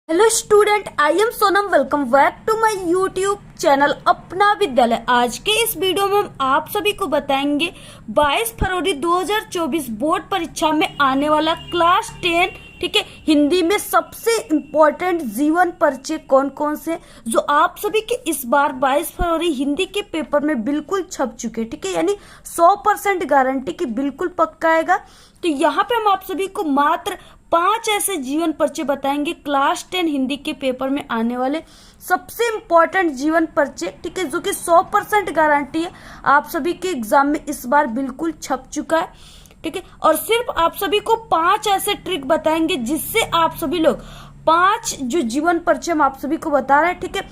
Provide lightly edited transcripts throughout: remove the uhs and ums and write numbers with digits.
Hello student, I am Sonam. Welcome back to my YouTube channel Apna Vidyalaya. आज के इस video में हम आप सभी को बताएंगे 22 फरवरी 2024 बोर्ड परीक्षा में आने वाला क्लास 10 ठीक है हिंदी में सबसे इम्पोर्टेंट जीवन परिचय कौन कौन से जो आप सभी के इस बार 22 फरवरी हिंदी के पेपर में बिल्कुल छप चुके। ठीक है, यानी 100% गारंटी की बिल्कुल पक्का आएगा। तो यहाँ पे हम आप सभी को मात्र 5 ऐसे जीवन परिचय बताएंगे क्लास 10 हिंदी के पेपर में आने वाले सबसे इम्पोर्टेंट जीवन परिचय। ठीक है, जो कि 100% गारंटी है आप सभी के एग्जाम में इस बार बिल्कुल छप चुका है। ठीक है, और सिर्फ आप सभी को 5 ऐसे ट्रिक बताएंगे जिससे आप सभी लोग 5 जो जीवन परिचय हम आप सभी को बता रहे हैं। ठीक है,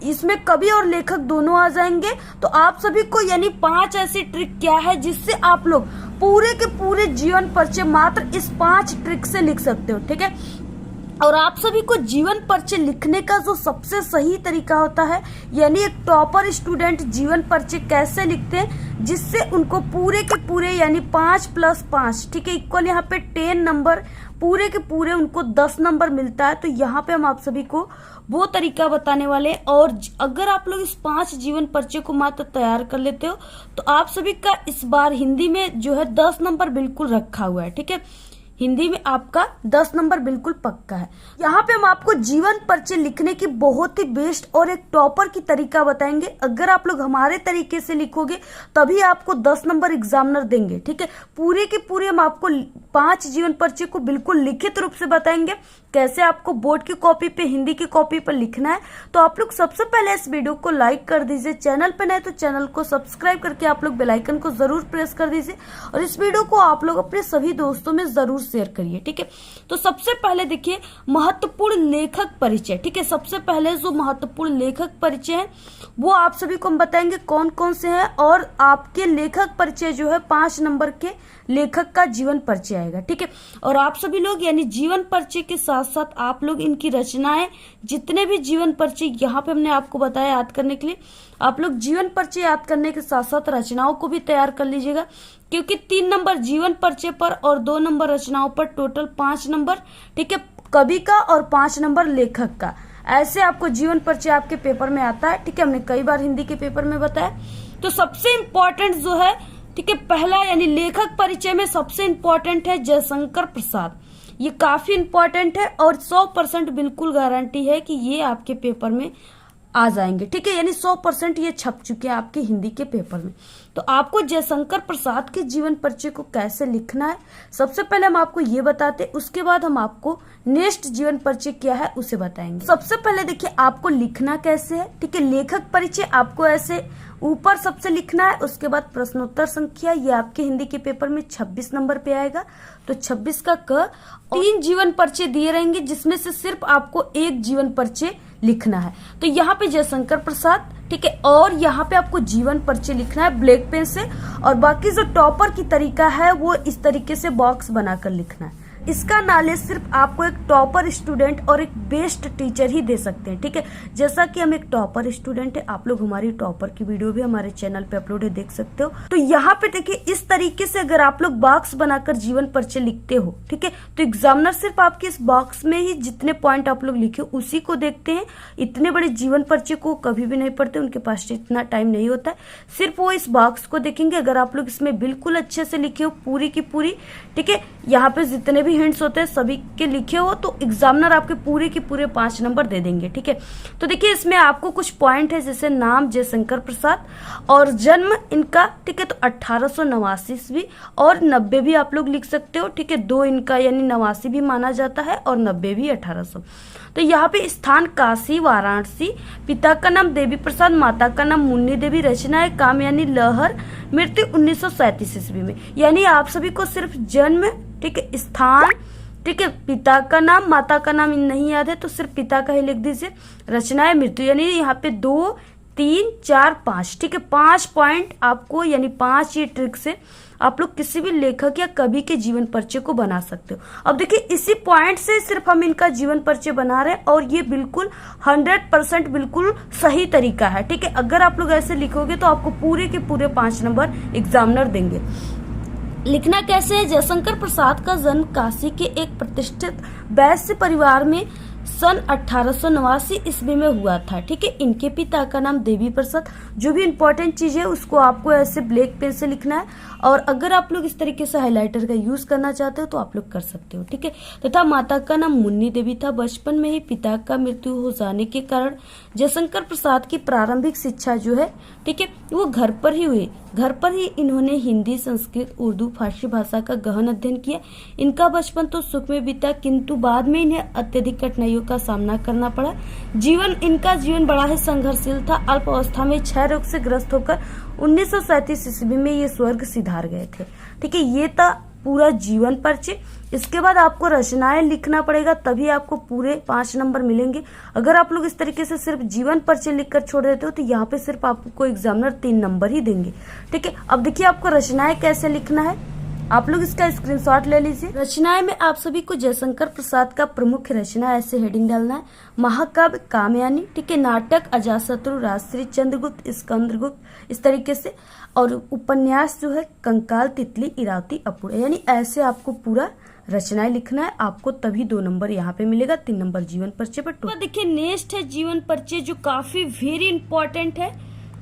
इसमें कवि और लेखक दोनों आ जाएंगे। तो आप सभी को यानी 5 ऐसी ट्रिक क्या है जिससे आप लोग पूरे के पूरे जीवन परिचय मात्र इस 5 ट्रिक से लिख सकते हो। ठीक है, और आप सभी को जीवन परिचय लिखने का जो सबसे सही तरीका होता है, यानी एक टॉपर स्टूडेंट जीवन परिचय कैसे लिखते हैं जिससे उनको पूरे के पूरे यानी 5+5 ठीक है इक्वल यहाँ पे 10 नंबर पूरे के पूरे उनको 10 नंबर मिलता है। तो यहाँ पे हम आप सभी को वो तरीका बताने वाले हैं। और अगर आप लोग इस 5 जीवन परिचय को मात्र तैयार कर लेते हो तो आप सभी का इस बार हिंदी में जो है 10 नंबर बिल्कुल रखा हुआ है। ठीक है, हिंदी में आपका 10 नंबर बिल्कुल पक्का है। यहाँ पे हम आपको जीवन परिचय लिखने की बहुत ही बेस्ट और एक टॉपर की तरीका बताएंगे। अगर आप लोग हमारे तरीके से लिखोगे तभी आपको 10 नंबर एग्जामिनर देंगे। ठीक है, पूरे के पूरे हम आपको 5 जीवन परिचय को बिल्कुल लिखित रूप से बताएंगे कैसे आपको बोर्ड की कॉपी पे हिंदी की कॉपी पर लिखना है। तो आप लोग सबसे पहले इस वीडियो को लाइक कर दीजिए, चैनल पे नए तो चैनल को सब्सक्राइब करके आप लोग बेल आइकन को जरूर प्रेस कर दीजिए और इस वीडियो को आप लोग अपने सभी दोस्तों में जरूर शेयर करिए। ठीक है, तो सबसे पहले देखिए महत्वपूर्ण लेखक परिचय। ठीक है, सबसे पहले जो महत्वपूर्ण लेखक परिचय है वो आप सभी को हम बताएंगे कौन कौन से हैं। और आपके लेखक परिचय जो है 5 नंबर के लेखक का जीवन परिचय आएगा। ठीक है, और आप सभी लोग यानी जीवन परिचय के साथ साथ आप लोग इनकी रचनाएं जितने भी जीवन परिचय यहाँ पे हमने आपको बताया याद करने के लिए, आप लोग जीवन परिचय याद करने के साथ साथ रचनाओं को भी तैयार कर लीजिएगा, क्योंकि 3 नंबर जीवन परिचय पर और 2 नंबर रचनाओं पर टोटल 5 नंबर ठीक है कवि का और 5 नंबर लेखक का। ऐसे आपको जीवन परिचय आपके पेपर में आता है। ठीक है, हमने कई बार हिंदी के पेपर में बताया। तो सबसे इम्पोर्टेंट जो है ठीक है पहला यानी लेखक परिचय में सबसे इम्पोर्टेंट है जयशंकर प्रसाद। ये काफी इम्पोर्टेंट है और 100% बिल्कुल गारंटी है कि ये आपके पेपर में आ जाएंगे। ठीक है, यानी 100% ये छप चुके हैं आपके हिंदी के पेपर में। तो आपको जयशंकर प्रसाद के जीवन परिचय को कैसे लिखना है सबसे पहले हम आपको ये बताते, उसके बाद हम आपको नेक्स्ट जीवन परिचय क्या है उसे बताएंगे। सबसे पहले देखिए आपको लिखना कैसे है। ठीक है, लेखक परिचय आपको ऐसे ऊपर सबसे लिखना है, उसके बाद प्रश्नोत्तर संख्या ये आपके हिंदी के पेपर में 26 नंबर पे आएगा। तो 26 का क 3 जीवन परिचय दिए रहेंगे जिसमें से सिर्फ आपको 1 जीवन परिचय लिखना है। तो यहाँ पे जयशंकर प्रसाद ठीक है, और यहाँ पे आपको जीवन परिचय लिखना है ब्लैक पेन से। और बाकी जो टॉपर की तरीका है वो इस तरीके से बॉक्स बनाकर लिखना है। इसका नॉलेज सिर्फ आपको एक टॉपर स्टूडेंट और एक बेस्ट टीचर ही दे सकते हैं। ठीक है, जैसा कि हम एक टॉपर स्टूडेंट है, आप लोग हमारी टॉपर की वीडियो भी हमारे चैनल पे अपलोड है, देख सकते हो। तो यहाँ पे देखिए इस तरीके से अगर आप लोग बॉक्स बनाकर जीवन परिचय लिखते हो ठीक है, तो एग्जामिनर सिर्फ आपके इस बॉक्स में ही जितने पॉइंट आप लोग लिखे उसी को देखते हैं। इतने बड़े जीवन परिचय को कभी भी नहीं पढ़ते, उनके पास इतना टाइम नहीं होता है, सिर्फ वो इस बॉक्स को देखेंगे। अगर आप लोग इसमें बिल्कुल अच्छे से लिखे हो पूरी की पूरी ठीक है, यहाँ पे जितने भी हिंट्स होते हैं सभी के लिखे हो तो एग्जामिनर आपके पूरे के पूरे 5 नंबर दे देंगे। ठीक है, तो देखिए इसमें आपको कुछ पॉइंट है जैसे नाम जयशंकर प्रसाद और जन्म इनका ठीक है, तो 1889 ईस्वी और 90 भी आप लोग लिख सकते हो। ठीक है, 2 इनका यानी 89 भी माना जाता है और 90 भी 1800। तो यहाँ पे स्थान काशी वाराणसी, पिता का नाम देवी प्रसाद, माता का नाम मुन्नी देवी, रचना है काम यानी लहर, मृत्यु 1937 ईस्वी में। यानी आप सभी को सिर्फ जन्म ठीक है स्थान ठीक है पिता का नाम माता का नाम नहीं याद है तो सिर्फ पिता का ही लिख दीजिए, रचना है मृत्यु यानी यहाँ पे 2 3 4 5 ठीक है 5 पॉइंट आपको यानी 5 ये ट्रिक से आप लोग किसी भी लेखक या कवि के जीवन परिचय को बना सकते हो। अब देखिए इसी पॉइंट से सिर्फ हम इनका जीवन परिचय बना रहे हैं और ये बिल्कुल 100% बिल्कुल सही तरीका है। ठीक है, अगर आप लोग ऐसे लिखोगे तो आपको पूरे के पूरे 5 नंबर एग्जामिनर देंगे। लिखना कैसे है, जयशंकर प्रसाद का जन्म काशी के एक प्रतिष्ठित वैश्य परिवार में सन 1889 ईस्वी में हुआ था। ठीक है, इनके पिता का नाम देवी प्रसाद। जो भी इंपॉर्टेंट चीज है उसको आपको ऐसे ब्लैक पेन से लिखना है, और अगर आप लोग इस तरीके से हाइलाइटर का यूज करना चाहते हो तो आप लोग कर सकते हो। ठीक है, तथा माता का नाम मुन्नी देवी था। बचपन में ही पिता का मृत्यु हो जाने के कारण जयशंकर प्रसाद की प्रारंभिक शिक्षा जो है, ठीक है, वो घर पर ही हुई। घर पर ही इन्होंने हिंदी, संस्कृत, उर्दू, फारसी भाषा का गहन अध्ययन किया। इनका बचपन तो सुख में बीता, किंतु बाद में इन्हें अत्यधिक कठिनाइयों का सामना करना पड़ा। इनका जीवन बड़ा ही संघर्षशील था। अल्प अवस्था में क्षय रोग से ग्रस्त होकर 1937 ईस्वी में ये स्वर्ग सिधार गए थे। ठीक है, ये था पूरा जीवन परिचय। इसके बाद आपको रचनाएं लिखना पड़ेगा, तभी आपको पूरे 5 नंबर मिलेंगे। अगर आप लोग इस तरीके से सिर्फ जीवन परिचय लिखकर छोड़ देते हो तो यहाँ पे सिर्फ आपको एग्जामिनर 3 नंबर ही देंगे। ठीक है, अब देखिए आपको रचनाएं कैसे लिखना है, आप लोग इसका स्क्रीनशॉट ले लीजिए। रचनाएं में आप सभी को जयशंकर प्रसाद का प्रमुख रचना ऐसे हेडिंग डालना है, महाकाव्य कामयानी, ठीक है, नाटक अजातशत्रु, राजश्री, चंद्रगुप्त, स्कंदगुप्त, इस तरीके से, और उपन्यास जो है कंकाल, तितली, इरावती, अपूर्व, यानी ऐसे आपको पूरा रचनाएं लिखना है। आपको तभी 2 नंबर यहाँ पे मिलेगा, 3 नंबर जीवन परिचय पर। देखिए नेक्स्ट है जीवन परिचय, जो काफी वेरी इंपॉर्टेंट है।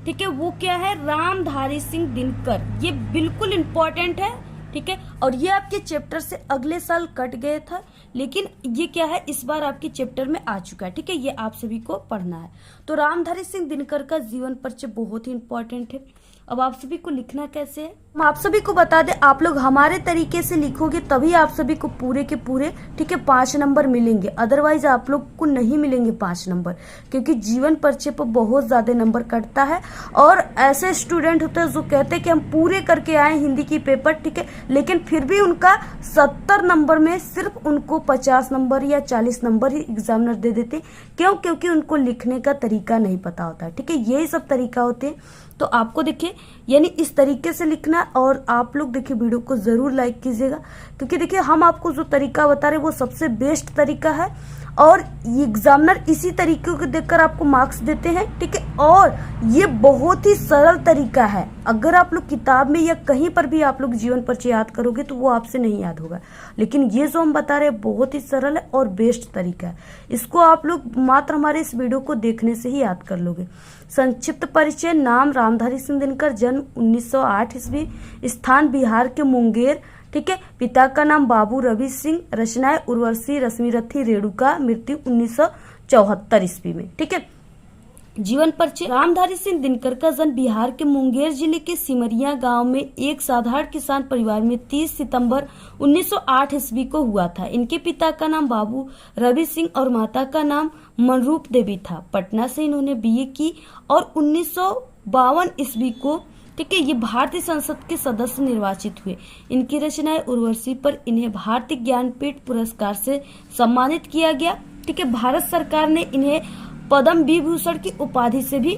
ठीक है, वो क्या है, रामधारी सिंह दिनकर। ये बिल्कुल इंपॉर्टेंट है। ठीक है, और ये आपके चैप्टर से अगले साल कट गए था, लेकिन ये क्या है, इस बार आपके चैप्टर में आ चुका है। ठीक है, ये आप सभी को पढ़ना है। तो रामधारी सिंह दिनकर का जीवन परिचय बहुत ही इंपॉर्टेंट है। अब आप सभी को लिखना कैसे है, हम आप सभी को बता दें। आप लोग हमारे तरीके से लिखोगे तभी आप सभी को पूरे के पूरे, ठीक है, 5 नंबर मिलेंगे। अदरवाइज आप लोग को नहीं मिलेंगे 5 नंबर, क्योंकि जीवन परिचय पर बहुत ज्यादा नंबर कटता है। और ऐसे स्टूडेंट होते हैं जो कहते हैं कि हम पूरे करके आए हिंदी की पेपर, ठीक है, लेकिन फिर भी उनका 70 नंबर में सिर्फ उनको 50 नंबर या 40 नंबर ही एग्जामिनर दे देते। क्यों? क्योंकि उनको लिखने का तरीका नहीं पता होता है। ठीक है, यही सब तरीका होते हैं। तो आपको देखिए यानी इस तरीके से लिखना, और आप लोग देखिए वीडियो को जरूर लाइक कीजिएगा, क्योंकि देखिए हम आपको जो तरीका बता रहे हैं वो सबसे बेस्ट तरीका है, और एग्जामिनर इसी तरीके को देखकर आपको मार्क्स देते हैं। ठीक है, और ये बहुत ही सरल तरीका है। अगर आप लोग किताब में या कहीं पर भी आप लोग जीवन परिचय याद करोगे तो वो आपसे नहीं याद होगा, लेकिन ये जो हम बता रहे हैं बहुत ही सरल है और बेस्ट तरीका है। इसको आप लोग मात्र हमारे इस वीडियो को देखने से ही याद कर लोगे। संक्षिप्त परिचय, नाम रामधारी सिंह दिनकर, जन्म 1908 ईस्वी, स्थान बिहार के मुंगेर, ठीक है, पिता का नाम बाबू रवि सिंह, रचनाएं उर्वशी, रश्मिरथी, रेणुका, मृत्यु 1974 ईस्वी में। ठीक है, जीवन परिचय, रामधारी सिंह दिनकर का जन्म बिहार के मुंगेर जिले के सिमरिया गांव में एक साधारण किसान परिवार में 30 सितंबर 1908 ईस्वी को हुआ था। इनके पिता का नाम बाबू रवि सिंह और माता का नाम मनरूप देवी था। पटना से इन्होंने बीए की और 1952 ईस्वी को, ठीक है, ये भारतीय संसद के सदस्य निर्वाचित हुए। इनकी रचनाएं उर्वशी पर इन्हें भारतीय ज्ञानपीठ पुरस्कार से सम्मानित किया गया। ठीक है, भारत सरकार ने इन्हें पद्म विभूषण की उपाधि से भी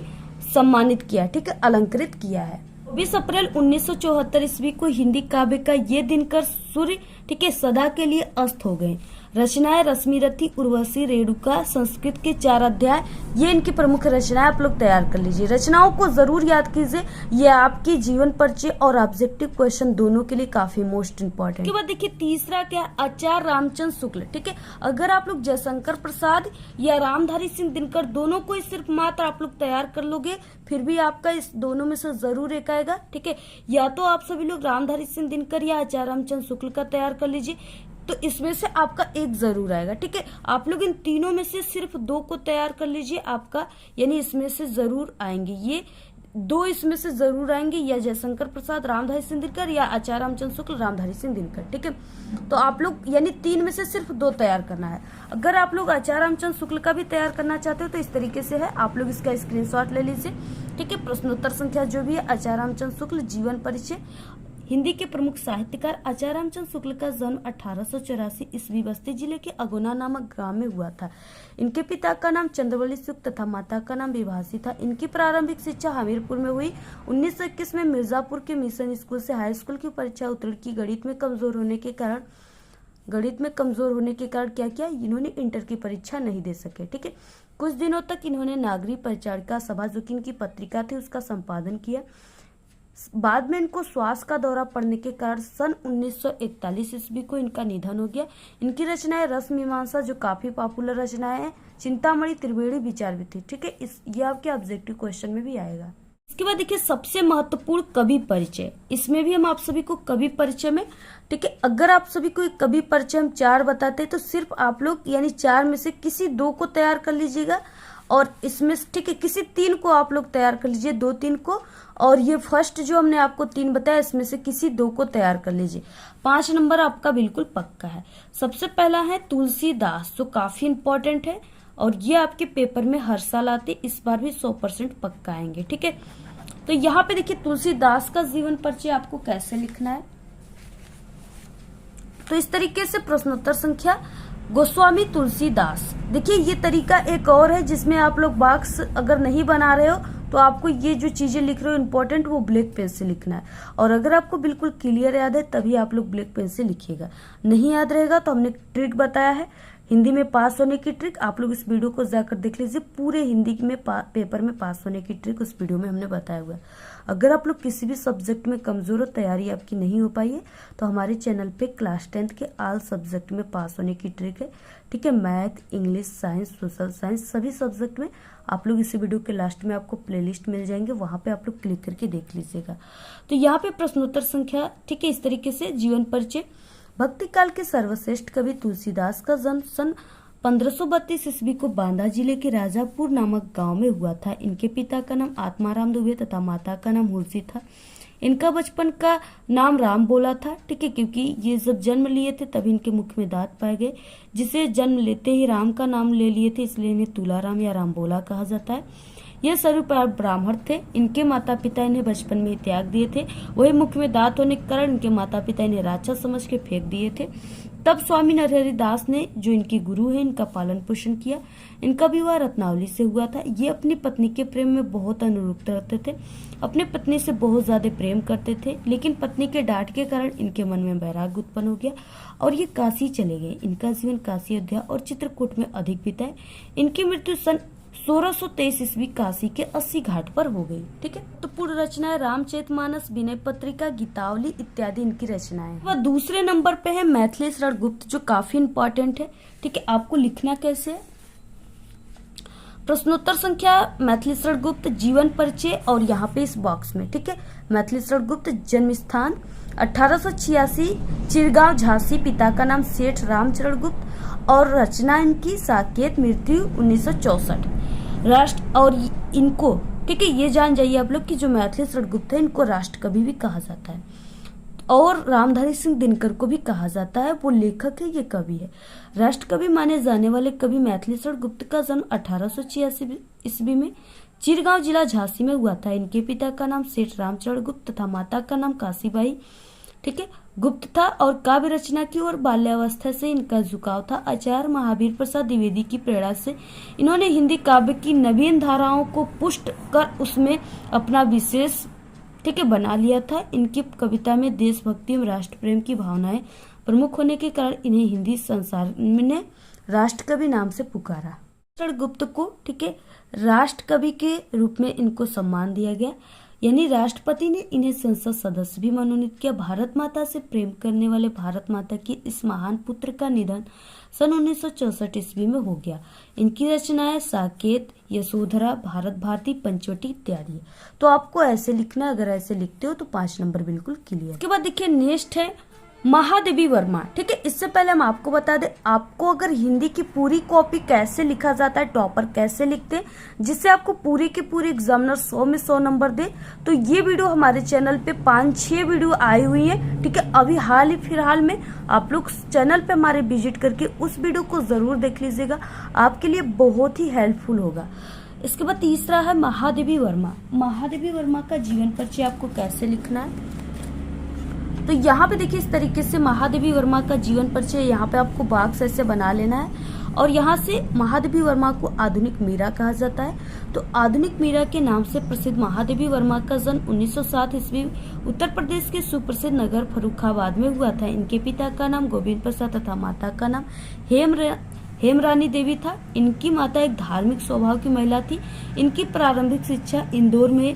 सम्मानित किया, ठीक है, अलंकृत किया है। 20 अप्रैल 1974 ईस्वी को हिंदी काव्य का ये दिनकर सूर्य, ठीक है, सदा के लिए अस्त हो गए। रचनाएं रश्मिरथी, उर्वशी, रेणुका, संस्कृत के 4 अध्याय, ये इनकी प्रमुख रचनाएं आप लोग तैयार कर लीजिए। रचनाओं को जरूर याद कीजिए, ये आपकी जीवन परिचय और ऑब्जेक्टिव क्वेश्चन दोनों के लिए काफी मोस्ट इंपॉर्टेंट। के बाद देखिए तीसरा क्या, आचार्य रामचंद्र शुक्ल। ठीक है, अगर आप लोग जयशंकर प्रसाद या रामधारी सिंह दिनकर दोनों को सिर्फ मात्र आप लोग तैयार कर लोगे, फिर भी आपका इस दोनों में से जरूर एक आएगा। ठीक है, या तो आप सभी लोग रामधारी सिंह दिनकर या आचार्य रामचंद्र शुक्ल का तैयार कर लीजिए, तो इसमें से आपका एक जरूर आएगा। ठीक है, आप लोग इन तीनों में से सिर्फ 2 को तैयार कर लीजिए, आपका यानी इसमें से जरूर आएंगे, ये 2 इसमें से जरूर आएंगे, या जयशंकर प्रसाद रामधारी सिंह दिनकर या आचार्य रामचंद्र शुक्ल रामधारी सिंह दिनकर। ठीक है, तो आप लोग यानी 3 में से सिर्फ 2 तैयार करना है। अगर आप लोग आचार्य रामचंद्र शुक्ल का भी तैयार करना चाहते हो तो इस तरीके से है, आप लोग इसका स्क्रीनशॉट ले लीजिए। ठीक है, प्रश्नोत्तर संख्या जो भी है, आचार्य रामचंद्र शुक्ल जीवन परिचय। हिंदी के प्रमुख साहित्यकार आचार्य रामचंद्र शुक्ल का जन्म 1884 ईस्वी बस्ती जिले के अगोना नामक गांव में हुआ था। इनके पिता का नाम चंद्रवली शुक्ल तथा माता का नाम विभासी था। इनकी प्रारंभिक शिक्षा हमीरपुर में हुई। 1921 में मिर्जापुर के मिशन स्कूल से हाई स्कूल की परीक्षा उत्तीर्ण की। गणित में कमजोर होने के कारण क्या किया, इन्होंने इंटर की परीक्षा नहीं दे सके। ठीक है, कुछ दिनों तक इन्होंने नागरिक परिचारिका सभा जो कि इनकी पत्रिका थी उसका संपादन किया। बाद में इनको श्वास का दौरा पड़ने के कारण सन 1941 ईस्वी को इनका निधन हो गया। इनकी रचनाएं रस मीमांसा जो काफी पॉपुलर रचनाएं हैं, चिंतामणि, त्रिवेणी, विचार भी थी। ठीक है, ये आपके ऑब्जेक्टिव क्वेश्चन में भी आएगा। इसके बाद देखिए सबसे महत्वपूर्ण कवि परिचय, इसमें भी हम आप सभी को कवि परिचय में, ठीक है, अगर आप सभी को एक कवि परिचय हम 4 बताते हैं तो सिर्फ आप लोग यानी 4 में से किसी 2 को तैयार कर लीजिएगा, और इसमें ठीक है किसी 3 को आप लोग तैयार कर लीजिए, 2-3 को, और ये फर्स्ट जो हमने आपको 3 बताया इसमें से किसी 2 को तैयार कर लीजिए। 5 नंबर आपका बिल्कुल पक्का है। सबसे पहला है तुलसीदास, जो काफी इंपॉर्टेंट है और ये आपके पेपर में हर साल आते, इस बार भी 100% पक्का आएंगे। ठीक है, तो यहाँ पे देखिए तुलसीदास का जीवन परिचय आपको कैसे लिखना है। तो इस तरीके से प्रश्नोत्तर संख्या गोस्वामी तुलसीदास। देखिए ये तरीका एक और है जिसमें आप लोग बॉक्स अगर नहीं बना रहे हो तो आपको ये जो चीजें लिख रहे हो इंपॉर्टेंट, वो ब्लैक पेन से लिखना है, और अगर आपको बिल्कुल क्लियर याद है तभी आप लोग ब्लैक पेन से लिखिएगा। नहीं याद रहेगा तो हमने ट्रिक बताया है हिंदी में पास होने की ट्रिक, आप लोग इस वीडियो को जाकर देख लीजिए। पूरे हिंदी में पेपर में पास होने की ट्रिक उस वीडियो में हमने बताया हुआ है। अगर आप लोग किसी भी सब्जेक्ट में कमजोर हो, तैयारी आपकी नहीं हो पाई है, तो हमारे चैनल पे क्लास 10th के ऑल सब्जेक्ट में पास होने की ट्रिक है। ठीक है, math, English, science, social science, सभी सब्जेक्ट में आप लोग इसी वीडियो के लास्ट में आपको प्लेलिस्ट मिल जाएंगे, वहां पे आप लोग क्लिक करके देख लीजिएगा। तो यहाँ पे प्रश्नोत्तर संख्या, ठीक है, इस तरीके से जीवन परिचय। भक्ति काल के सर्वश्रेष्ठ कवि तुलसीदास का जन्म सन 1532 ईस्वी को बांदा जिले के राजापुर नामक गांव में हुआ था। इनके पिता का नाम आत्माराम दुबे तथा माता का नाम हुलसी था। इनका बचपन का नाम राम बोला था। ठीक है, क्योंकि ये जब जन्म लिए थे तभी इनके मुख में दांत पाए गए, जिसे जन्म लेते ही राम का नाम ले लिए थे, इसलिए इन्हें तुलाराम या राम बोला कहा जाता है। ये सभी ब्राह्मण थे। इनके माता पिता इन्हें बचपन में ही त्याग दिए थे। वही मुख में दांत होने के कारण इनके माता पिता इन्हें राक्षस समझ के फेंक दिए थे। तब स्वामी नरहरि दास ने, जो इनकी गुरु है, इनका पालन पोषण किया। इनका विवाह रत्नावली से हुआ था। ये अपनी पत्नी के प्रेम में बहुत अनुरक्त रहते थे, अपने पत्नी से बहुत ज्यादा प्रेम करते थे, लेकिन पत्नी के डांट के कारण इनके मन में वैराग्य उत्पन्न हो गया और ये काशी चले गए। इनका जीवन काशी, अयोध्या और चित्रकूट में अधिक बीता है। इनकी मृत्यु सन 1623 ईस्वी काशी के 80 घाट पर हो गई। ठीक है, तो पूर्ण रचनाएं रामचरितमानस, विनय पत्रिका, गीतावली इत्यादि इनकी रचनाएं। वह दूसरे नंबर पे है मैथिली शरण गुप्त, जो काफी इंपॉर्टेंट है। ठीक है, आपको लिखना कैसे है। प्रश्नोत्तर संख्या मैथिली शरण गुप्त जीवन परिचय, और यहाँ पे इस बॉक्स में, ठीक है, मैथिली शरण गुप्त जन्म स्थान 1886 चिरगांव झांसी, पिता का नाम सेठ रामचरण गुप्त, और रचना इनकी साकेत, मृत्यु 1964। राष्ट्र, और इनको, ठीक है, ये जान जाइए आप लोग कि जो मैथिली शरण गुप्त है इनको राष्ट्र कवि भी कहा जाता है, और रामधारी सिंह दिनकर को भी कहा जाता है। वो लेखक है, ये कवि है। राष्ट्र कवि माने जाने वाले कवि मैथिली शरण गुप्त का जन्म 1886 ईस्वी में चिरगांव जिला झांसी में हुआ था। इनके पिता का नाम सेठ रामचरण गुप्त तथा माता का नाम काशीबाई, ठीक है, गुप्त था, और काव्य रचना की ओर बाल्यावस्था से इनका झुकाव था। आचार्य महावीर प्रसाद द्विवेदी की प्रेरणा से इन्होंने हिंदी काव्य की नवीन धाराओं को पुष्ट कर उसमें अपना विशेष, ठीक है, बना लिया था। इनकी कविता में देशभक्ति एवं राष्ट्र प्रेम की भावनाएं प्रमुख होने के कारण इन्हें हिंदी संसार ने राष्ट्र कवि नाम से पुकारा। शरण गुप्त को, ठीक है, राष्ट्र कवि के रूप में इनको सम्मान दिया गया, यानी राष्ट्रपति ने इन्हें संसद सदस्य भी मनोनीत किया। भारत माता से प्रेम करने वाले भारत माता की इस महान पुत्र का निधन सन 1964 ईस्वी में हो गया। इनकी रचनाएं साकेत, यशोधरा, भारत भारती, पंचवटी इत्यादि। तो आपको ऐसे लिखना, अगर ऐसे लिखते हो तो 5 नंबर बिल्कुल क्लियर। उसके बाद देखिए नेक्स्ट है महादेवी वर्मा। ठीक है, इससे पहले हम आपको बता दें, आपको अगर हिंदी की पूरी कॉपी कैसे लिखा जाता है, टॉपर कैसे लिखते हैं, जिससे आपको पूरी की पूरी एग्जामिनर 100 में 100 नंबर दे, तो ये वीडियो हमारे चैनल पे 5-6 वीडियो आई हुई है। ठीक है, अभी हाल ही फिलहाल में आप लोग चैनल पे हमारे विजिट करके उस वीडियो को जरूर देख लीजिएगा, आपके लिए बहुत ही हेल्पफुल होगा। इसके बाद तीसरा है महादेवी वर्मा। महादेवी वर्मा का जीवन परिचय आपको कैसे लिखना है, तो यहाँ पे देखिए इस तरीके से महादेवी वर्मा का जीवन परिचय, यहाँ पे आपको बॉक्स ऐसे बना लेना है, और यहाँ से महादेवी वर्मा को आधुनिक मीरा कहा जाता है। तो आधुनिक मीरा के नाम से प्रसिद्ध महादेवी वर्मा का जन्म 1907 ईस्वी उत्तर प्रदेश के सुप्रसिद्ध नगर फर्रुखाबाद में हुआ था। इनके पिता का नाम गोविंद प्रसाद तथा माता का नाम हेमरानी देवी था। इनकी माता एक धार्मिक स्वभाव की महिला थी। इनकी प्रारंभिक शिक्षा इंदौर में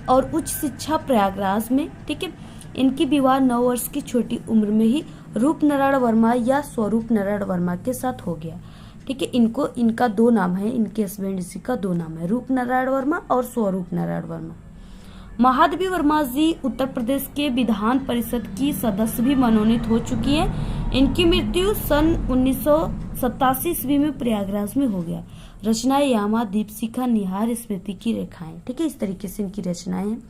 और उच्च शिक्षा प्रयागराज में। ठीक है, इनकी विवाह 9 वर्ष की छोटी उम्र में ही रूप नारायण वर्मा या स्वरूप नारायण वर्मा के साथ हो गया। ठीक है, इनका 2 नाम है, इनके हस्बैंड जी का 2 नाम है, रूप नारायण वर्मा और स्वरूप नारायण वर्मा। महादेवी वर्मा जी उत्तर प्रदेश के विधान परिषद की सदस्य भी मनोनीत हो चुकी हैं। इनकी मृत्यु सन 1987 ईस्वी में प्रयागराज में हो गया। रचनाएं यामा, दीपशिखा, निहार, स्मृति की रेखाएं। ठीक है, इस तरीके से इनकी रचनाएं हैं।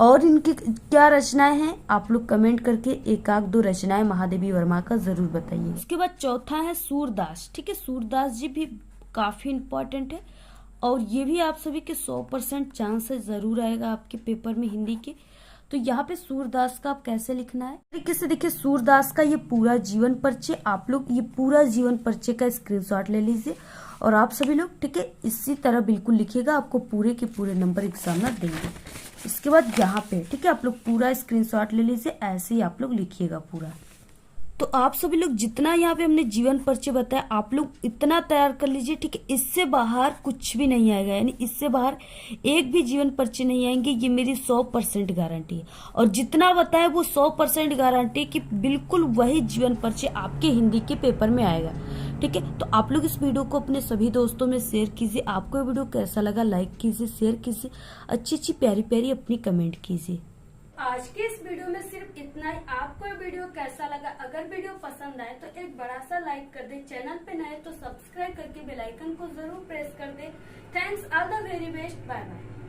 और इनकी क्या रचनाएं हैं आप लोग कमेंट करके एक आध 2 रचनाएं महादेवी वर्मा का जरूर बताइए। उसके बाद चौथा है सूरदास। ठीक है, सूरदास जी भी काफी इंपॉर्टेंट है और ये भी आप सभी के 100% चांस है, जरूर आएगा आपके पेपर में हिंदी के। तो यहाँ पे सूरदास का आप कैसे लिखना है तरीके से देखिए, सूरदास का ये पूरा जीवन परिचय, आप लोग ये पूरा जीवन परिचय का स्क्रीनशॉट ले लीजिए और आप सभी लोग ठीक है इसी तरह बिल्कुल लिखिएगा, आपको पूरे के पूरे नंबर एग्जामिनर देंगे। इसके बाद यहाँ पे ठीक है आप लोग पूरा स्क्रीनशॉट ले लीजिए, ऐसे ही आप लोग लिखिएगा पूरा। तो आप सभी लोग जितना यहाँ पे हमने जीवन परिचय बताया आप लोग इतना तैयार कर लीजिए। ठीक है, इससे बाहर कुछ भी नहीं आएगा, यानी इससे बाहर एक भी जीवन परिचय नहीं आएंगे, ये मेरी 100% गारंटी है। और जितना बताया वो 100% गारंटी कि बिल्कुल वही जीवन परिचय आपके हिंदी के पेपर में आएगा। ठीक है, तो आप लोग इस वीडियो को अपने सभी दोस्तों में शेयर कीजिए। आपको ये वीडियो कैसा लगा लाइक कीजिए, शेयर कीजिए, अच्छी प्यारी प्यारी अपनी कमेंट कीजिए। आज के इस वीडियो में सिर्फ इतना ही। आपको ये वीडियो कैसा लगा? अगर वीडियो पसंद आए तो एक बड़ा सा लाइक कर दे, चैनल पे नए तो सब्सक्राइब करके बेल आइकन को जरूर प्रेस कर दे। Thanks, all the very best, bye bye.